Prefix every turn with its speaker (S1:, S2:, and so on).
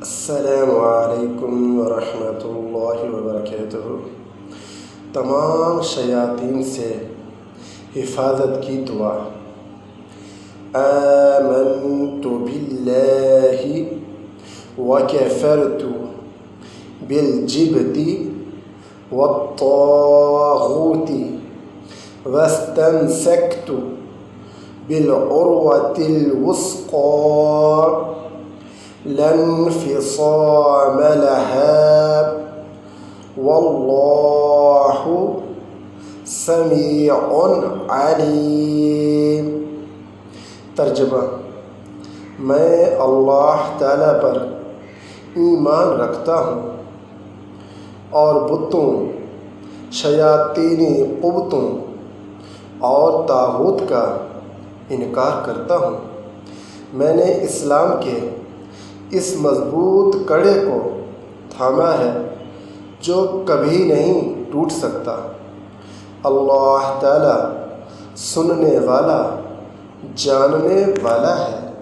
S1: السلام علیکم ورحمۃ اللہ وبرکاتہ۔ تمام شیاطین سے حفاظت کی دعا۔ آمنت باللہ وکفرت بالجبت والطاغوت واستمسکت بالعروۃ الوثقی لا انفصام لها واللہ سمیع علیم۔ ترجمہ: میں اللہ تعالیٰ پر ایمان رکھتا ہوں اور بتوں، شیاطینی قوتوں اور طاغوت کا انکار کرتا ہوں۔ میں نے اسلام کے اس مضبوط کڑے کو تھاما ہے جو کبھی نہیں ٹوٹ سکتا۔ اللہ تعالیٰ سننے والا، جاننے والا ہے۔